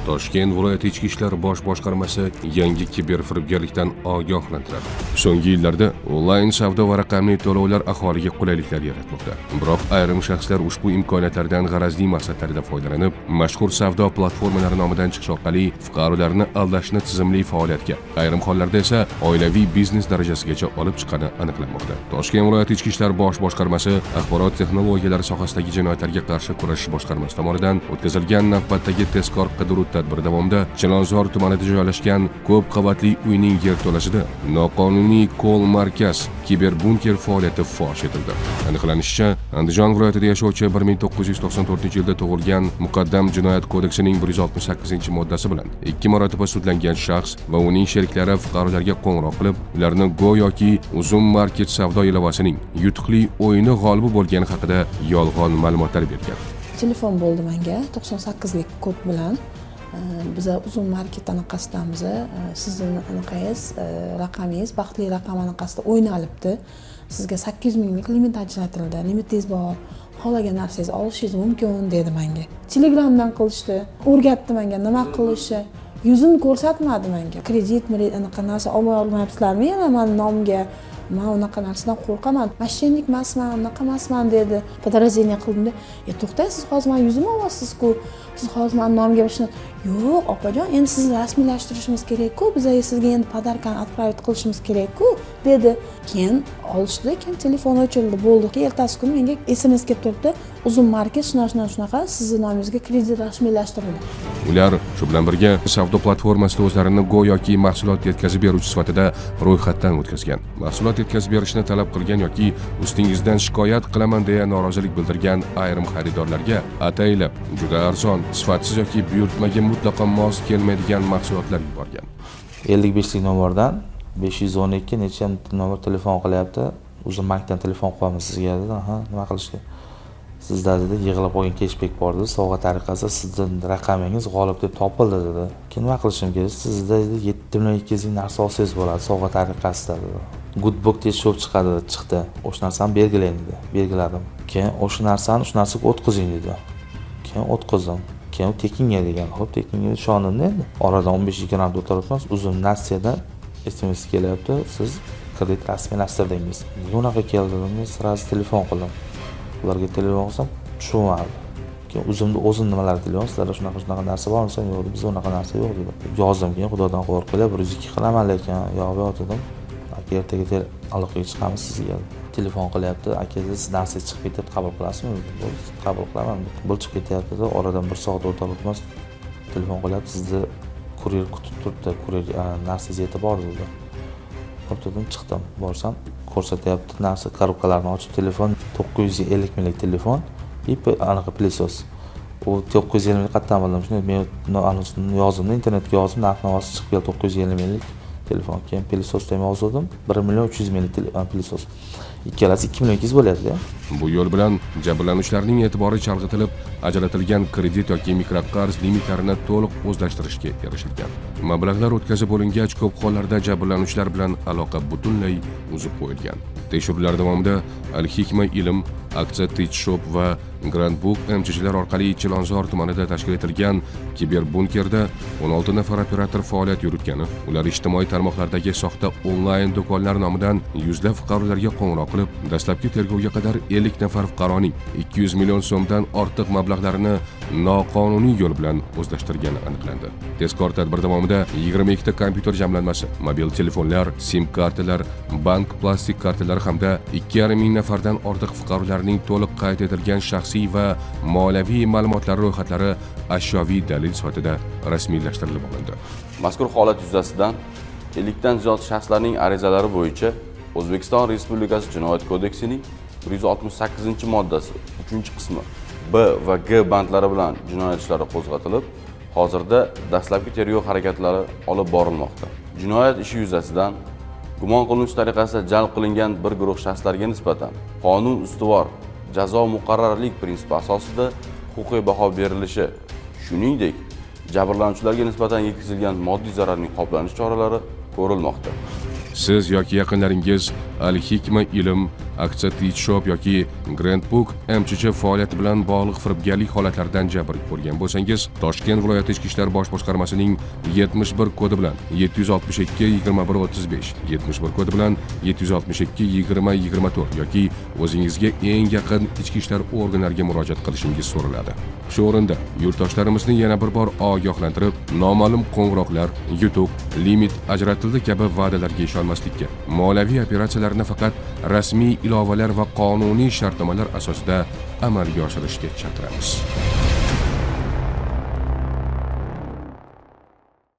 Toshkent viloyati ichki ishlar bosh boshqarmasi yangi kiberfiribgarlikdan ogohlantiradi. So'nggi yillarda onlayn savdo va raqamli to'lovlar aholiga qulayliklar yaratmoqda. Biroq ayrim shaxslar ushbu imkoniyatlardan g'arazli maqsadlarda foydalanib, mashhur savdo platformalari nomidan chiqish orqali fuqarolarni aldashni tizimli faoliyatga, ayrim hollarda esa oilaviy biznes darajasigacha olib chiqqani aniqlanmoqda. Toshkent viloyati ichki ishlar bosh boshqarmasi axborot texnologiyalari sohasidagi jinoyatlarga qarshi kurashish boshqarmasi tomonidan o'tkazilgan navbatdagi tezkor qidiruv tadbiri davomida Chilonzor tumanida joylashgan ko'p qavatli uyning yerto'lasida noqonuniy kol markaz kiberbunker faoliyati fosh etildi. Aniqlanishicha, Andijon viloyatida yashovchi 1994-yilda tug'ilgan Muqaddam jinoyat kodeksining 168-moddasi bilan 2 marotaba sudlangan shaxs va uning sheriklari fuqarolarga qo'ng'iroq qilib, ularni go'yoki Uzum market savdo ilovasining yutuqli o'yini g'olibi bo'lgani haqida yolg'on ma'lumotlar bergan. Telefon bo'ldi menga 98lik kod bilan. Biz Uzum market anaqasidamiz. Sizning anaqangiz, raqamingiz, baxtli raqam anaqasida o'ynalibdi. Sizga 800 minglik limit ajratildi. Limitingiz bor. Xohlagan narsangizni olishingiz mumkin dedi menga. Telegramdan qilishdi. O'rgatdi menga nima qilishni. Yuzini ko'rsatmadi menga. Kredit, anaqa narsa olmayapsizlarmi? Yana men nomga men unaqa narsadan qo'rqaman. Mashinanik emasman, unaqa emasman dedi. Podrazeniya qildim-da, to'xtang, siz hozir men yuzimni olyapsiz-ku. Siz hozir men nomga shuni, yo'q, opajon, endi sizni rasmiylashtirishimiz kerak-ku, biz sizga endi podarkani отправить qilishimiz kerak-ku dedi. Keyin olishdi, keyin telefon o'chirildi, bo'ldi. Ertasi kuni menga SMS kelib turibdi. Uzum market shunaqa, sizning nomingizga kredit rasmiylashtirildi. Ular shu bilan birga savdo platformasida o'zlarini go'yoki mahsulot yetkazib beruvchi sifatida ro'yxatdan o'tkazgan. Mahsulot yetkazib berishni talab qilgan yoki ustingizdan shikoyat qilaman deya norozilik bildirgan ayrim xaridorlarga ataylab juda arzon, sifatsiz yoki buyurtmaga mutlaqo mos kelmaydigan mahsulotlar yuborgan. 55lik nomerdan 512 necha nomer telefon qilyapti. Uzum bankdan telefon qilaman sizga dedi. Aha, nima qilishga? Sizda dedi yig'ilib qolgan cashback bor dedi. Sovg'a tariqasida sizning raqamingiz g'olib deb topildi dedi. Keyin nima qilishim kerak? Sizda 7.200 ming narsa olsangiz bo'ladi sovg'a tariqasida dedi. Goodbook tekshirib chiqdi. O'sha narsani belgilang dedi. Belgiladim. Keyin o'sha narsani narsaga o'tkazing dedi. Keyin o'tkazdim. Keyin tekinga degan. Xo'p, tekinga ishondim endi. Oradan 15-20 o'tiribmiz. Uzun nasiyadan SMS kelyapti. Siz kredit rasmiylashtirdingiz. Nega unaqa keldi dedim. Sirasi telefon qildim. Ularga telefon qilsam, tushunmadi. Keyin o'zim nimalar telefon, sizlarda shunaqa narsa bormi? Yo'q, bizda unaqa narsa yo'q dedi. Yozdim, keyin Xudodan qo'rqib, 102 qilaman lekin, yo'q dedim. Aka ertaga aloqaga chiqamiz sizga. Telefon qilyapti, aka siz narsangiz chiqib ketib qabul qilasizmi? Qabul qilaman. Bu chiqib ketyapti, oradan 1 soat o'tib telefon qilyapti, sizni kuryer kutib turibdi, kuryer narsangiz yetib bordi dedi. O'tdim, chiqdim, borsam ko'rsatyapti, narsa korobkalarni ochib telefon 950 minglik telefon, anaqa pilisos. U 950 ming qatdan bildim, shuni men yozdim, internetga yozdim, narx-navosi chiqib keldi 950 minglik telefon. Keyin pilisosda ham yozdim, 1.300 minglik pilisos. Ikkalasi 2.200 bo'lyapti-da. Bu yo'l bilan jabrlanuvchilarning e'tibori chalg'itilib, ajratilgan kredit yoki mikroqarz limitlarini to'liq o'zlashtirishga erishilgan. Mablag'lar o'tkazib bo'lingach, ko'p hollarda jabrlanuvchilar bilan aloqa butunlay uzib qo'yilgan. Tekshiruvlar davomida Al-Hikma ilm, Aksiya Tech Shop va Grand Book MCHlar orqali Chilonzor tumanida tashkil etilgan kiberbunkerda 16 nafar operator faoliyat yuritgani, ular ijtimoiy tarmoqlardagi soxta onlayn do'konlar nomidan yuzlab fuqarolarga qo'ng'iroq qilib, dastlabki tergovga qadar 50 nafar fuqaroning 200 million so'mdan ortiq mablag'larini noqonuniy yo'l bilan o'zlashtirgani aniqlandi. Tezkor tadbir davomida 22 ta kompyuter jamlanmasi, mobil telefonlar, SIM kartalar, bank plastik kartalar hamda 2,5 ming nafardan ortiq fuqarolarning to'liq qayd etilgan shaxsiy va moliyaviy ma'lumotlari ro'yxatlari ashyoviy dalil sifatida rasmiylashtirilib olindi. Mazkur holat yuzasidan 50 dan ziyod shaxslarning arizalari bo'yicha O'zbekiston Respublikasi Jinoyat kodeksining 168-moddasi 3-qismi B va G bandlari bilan jinoyat ishlari qo'zg'atilib, hozirda dastlabki tergov harakatlari olib borilmoqda. Jinoyat ishi yuzasidan gumon qilinuvchi tariqasida jalb qilingan bir guruh shaxslarga nisbatan qonun ustuvor jazo muqarrarlik prinsipi asosida huquqiy baho berilishi, shuningdek, jabrlanuvchilarga nisbatan yetkazilgan moddiy zararning qoplanish choralari ko'rilmoqda. Siz yoki yaqinlaringiz Al-Hikma ilm, Aksat Shop yoki Grand Book MCC faoliyati bilan bog'liq firibgarlik holatlaridan jabr ko'rgan bo'lsangiz, Toshkent viloyati Ichki ishlar bosh boshqarmasining 71 kodi bilan 762 21 35, 71 kodi bilan 762 20 24 yoki o'zingizga eng yaqin ichki ishlar organlariga murojaat qilishingiz so'raladi. Shu o'rinda yurtdoshlarimizni yana bir bor ogohlantirib, noma'lum qo'ng'iroqlar, yutuq, limit ajratildi kabi va'dalarga ishonmaslikka, moliyaviy operatsiyalarni faqat rasmiy ilovalar va qonuniy shartnomalar asosida amalga oshirishga chaqiramiz.